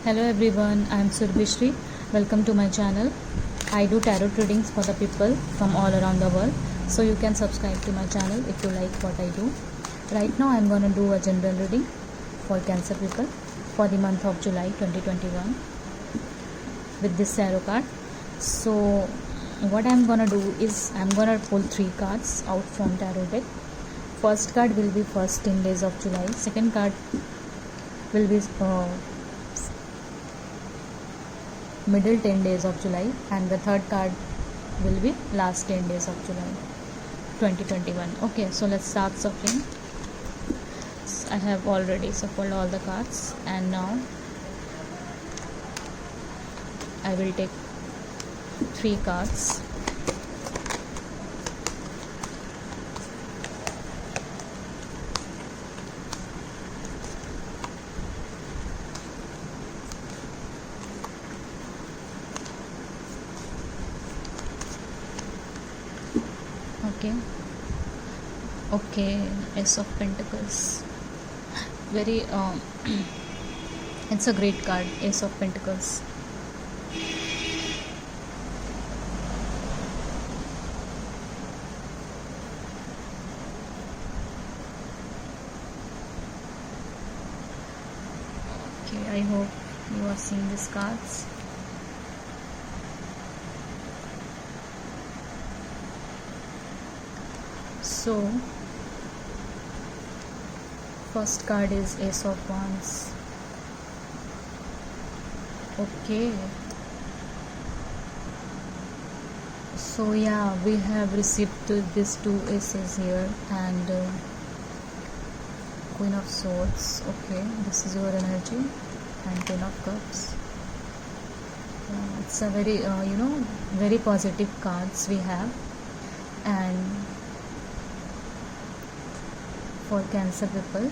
Hello everyone, I am Surbhishri. Welcome to my channel. I do tarot readings for the people from all around the world. So you can subscribe to my channel if you like what I do. Right now I am going to do a general reading for Cancer people for the month of July 2021 with this tarot card. So what I am going to do is I am going to pull 3 cards out from tarot deck. First card will be first 10 days of July. Second card will be middle 10 days of July, and the third card will be last 10 days of July 2021. Okay, so let's start shuffling. I have already shuffled all the cards, and now I will take 3 cards. Okay, Ace of Pentacles. Very it's a great card, Ace of Pentacles. Okay, I hope you are seeing these cards. So first card is Ace of Wands. Okay, so yeah, we have received these 2 aces here, and Queen of Swords. Okay, this is your energy, and Ten of Cups. It's a very very positive cards we have. And for Cancer people,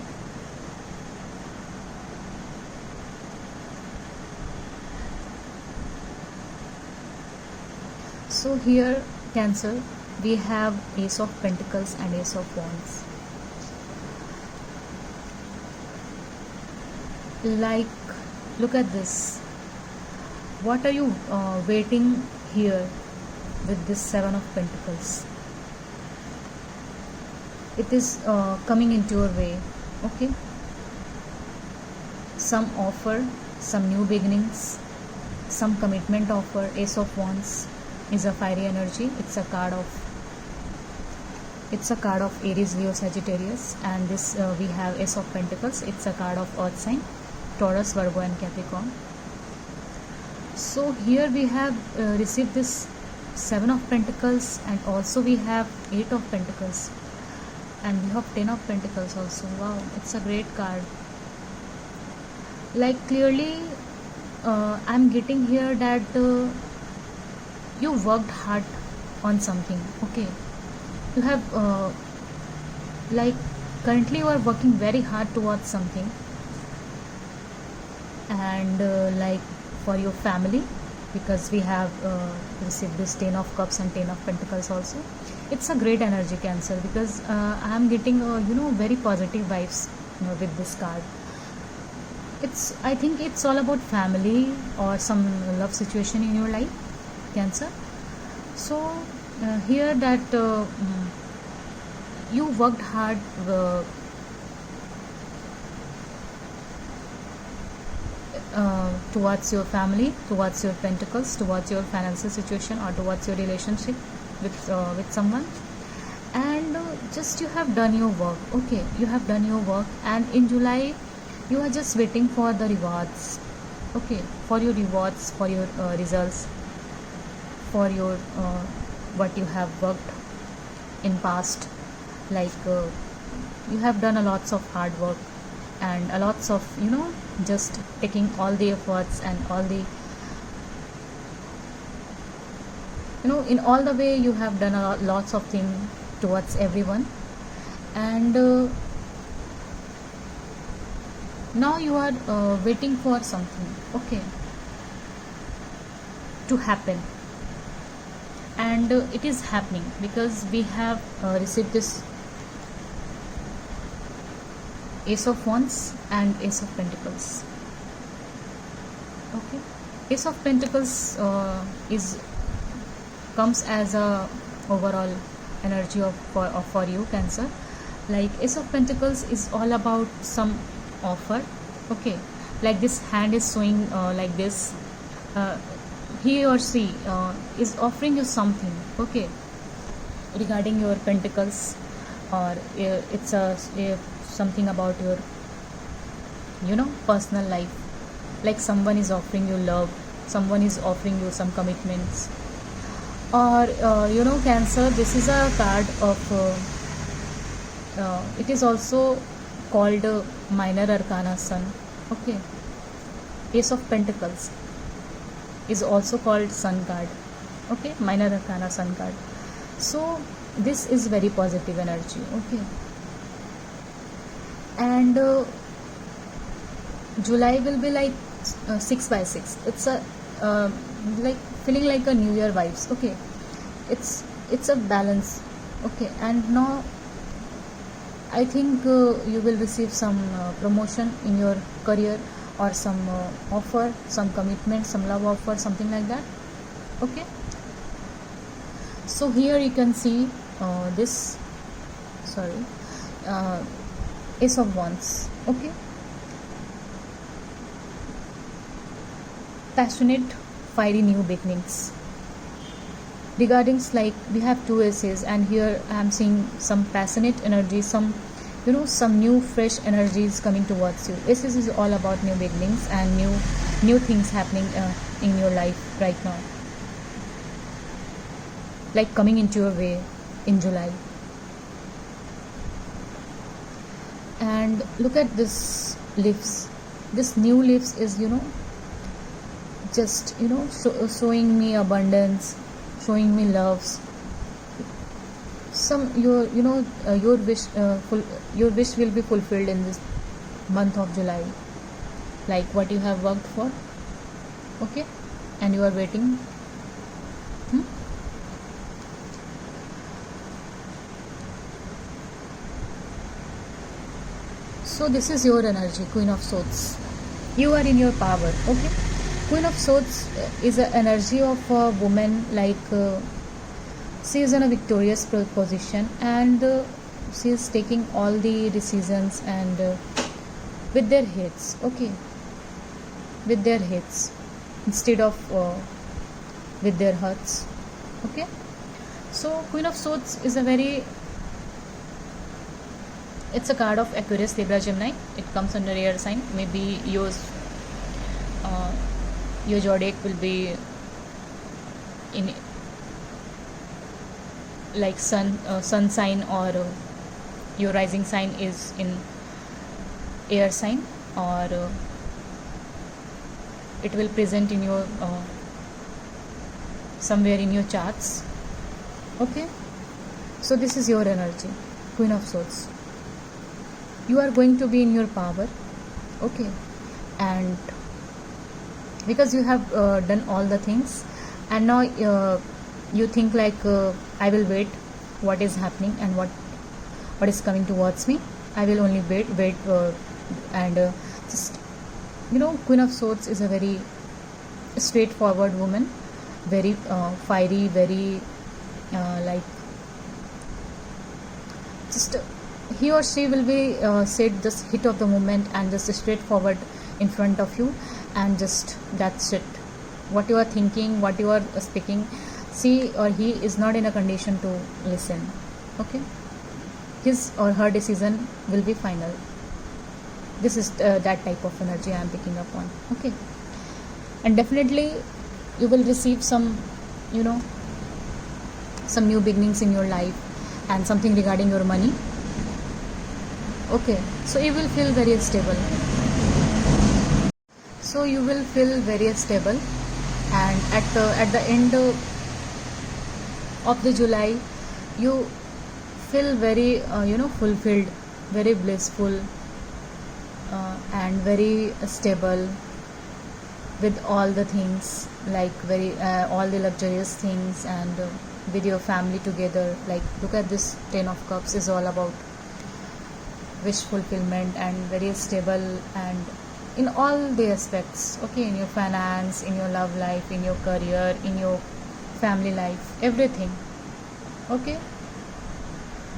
so here Cancer, we have Ace of Pentacles and Ace of Wands. Like, look at this. What are you waiting here with this 7 of Pentacles? It is coming into your way. Okay, some offer, some new beginnings, some commitment offer. Ace of Wands is a fiery energy. It's a card of Aries, Leo, Sagittarius, and this we have Ace of Pentacles. It's a card of earth sign, Taurus, Virgo and Capricorn. So here we have received this 7 of Pentacles, and also we have 8 of Pentacles, and we have 10 of Pentacles also. Wow, it's a great card. Like, clearly I'm getting here that you worked hard on something. Okay, you have like, currently you are working very hard towards something, and like, for your family, because we have received this 10 of Cups and 10 of Pentacles also. It's a great energy, Cancer, because I am getting very positive vibes with this card. I think it's all about family or some love situation in your life, Cancer. So here that you worked hard towards your family, towards your Pentacles, towards your financial situation, or towards your relationship with someone, and just you have done your work. Okay, you have done your work, and in July you are just waiting for the rewards. Okay, for your rewards, for your results, for your what you have worked in past. Like, you have done a lots of hard work, and a lots of just taking all the efforts and all the in all the way you have done lots of things towards everyone, and now you are waiting for something, okay, to happen. And it is happening because we have received this Ace of Wands and Ace of Pentacles. Okay, Ace of Pentacles is comes as a overall energy for you, Cancer. Like Ace of Pentacles is all about some offer. Okay, like this hand is showing like this. uh, he or she is offering you something, okay, regarding your pentacles, or it's something about your personal life. Like someone is offering you love, someone is offering you some commitments, or Cancer, this is a card of it is also called minor arcana sun. Okay, Ace of Pentacles is also called sun card. Okay, minor arcana sun card. So this is very positive energy. Okay, and July will be like 6 by 6. It's a like feeling like a new year vibes. Okay, it's a balance. Okay, and now I think you will receive some promotion in your career, or some offer, some commitment, some love offer, something like that. Okay, so here you can see this, sorry, uh, Ace of Wands. Okay, passionate, fiery new beginnings. Regarding, like, we have two aces, and here I am seeing some passionate energy, some some new fresh energies coming towards you. Aces is all about new beginnings and new things happening in your life right now, like coming into your way in July. And look at this leaves. This new leaves is just showing me abundance, showing me loves. Some your wish will be fulfilled in this month of July, like what you have worked for. Okay, and you are waiting. So this is your energy, Queen of Swords. You are in your power. Okay, Queen of Swords is an energy of a woman, like she is in a victorious position, and she is taking all the decisions, and with their heads. Okay, with their heads instead of with their hearts. Okay, so Queen of Swords is it's a card of Aquarius, Libra, Gemini. It comes under air sign. Maybe your zodiac will be in like sun sign, or your rising sign is in air sign, or it will present in your somewhere in your charts. Okay, so this is your energy, Queen of Swords. You are going to be in your power. Okay, and because you have done all the things, and now you think like I will wait what is happening and what is coming towards me. I will only wait and just Queen of Swords is a very straightforward woman, very fiery, very like just he or she will be said just hit of the moment and just straightforward in front of you, and just that's it. What you are thinking, what you are speaking, she or he is not in a condition to listen. Okay, his or her decision will be final. This is that type of energy I am picking up on. Okay, and definitely you will receive some some new beginnings in your life, and something regarding your money. Okay, so you will feel very stable. So you will feel very stable, and at the end of the July, you feel very fulfilled, very blissful, and very stable with all the things, like very all the luxurious things, and with your family together. Like look at this, 10 of Cups is all about wish fulfillment, and very stable, and in all the aspects, okay, in your finance, in your love life, in your career, in your family life, everything. Okay,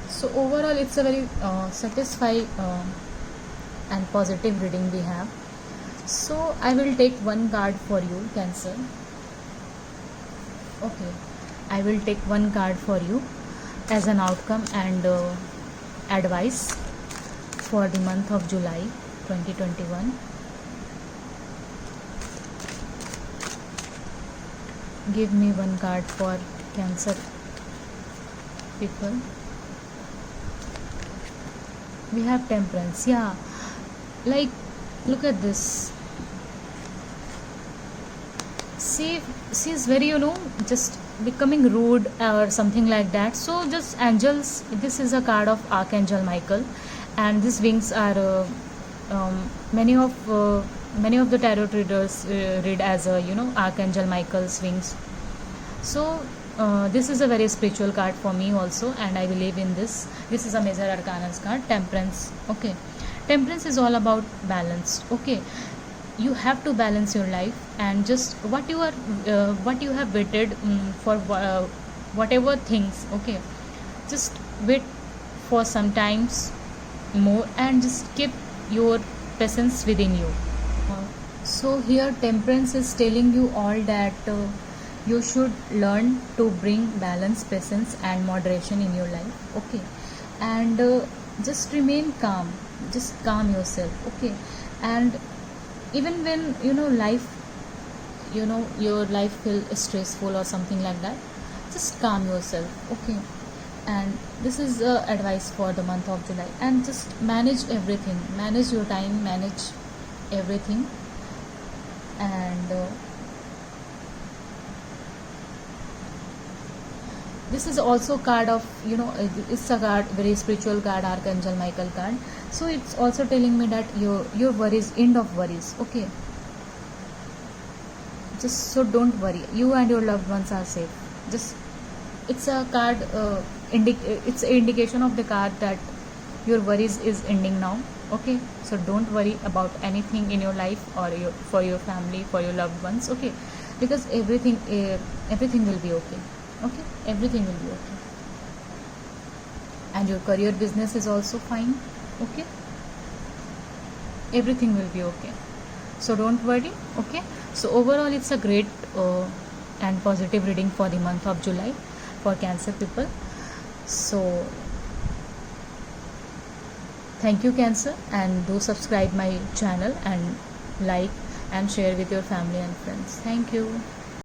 so overall it's a very satisfying and positive reading we have. So I will take one card for you, Cancer. Okay, I will take one card for you as an outcome and advice for the month of July 2021. Give me one card for Cancer people. We have Temperance. Yeah, like, look at this. She's very, just becoming rude or something like that. So just angels, this is a card of Archangel Michael, and these wings are many of the tarot readers read as Archangel Michael's wings. So this is a very spiritual card for me also, and I believe in this. This is a major arcana's card, Temperance. Okay, Temperance is all about balance. Okay, you have to balance your life, and just what you have waited for whatever things. Okay, just wait for some times more and just keep your presence within you. So here Temperance is telling you all that you should learn to bring balance, patience and moderation in your life. Okay, and just remain calm, just calm yourself. Okay, and even when life, your life feels stressful or something like that, just calm yourself. Okay, and this is advice for the month of July. And just manage everything, manage your time, manage everything. And this is also card of, it's a card, very spiritual card, Archangel Michael card. So it's also telling me that your worries, end of worries. Okay, just so don't worry, you and your loved ones are safe. Just, it's a card, it's an indication of the card that your worries is ending now. Okay, so don't worry about anything in your life or for your family, for your loved ones. Okay, because everything will be okay. Okay, everything will be okay. And your career, business is also fine. Okay, everything will be okay, so don't worry. Okay, so overall it's a great and positive reading for the month of July for Cancer people. So thank you, Cancer, and do subscribe my channel and like and share with your family and friends. Thank you.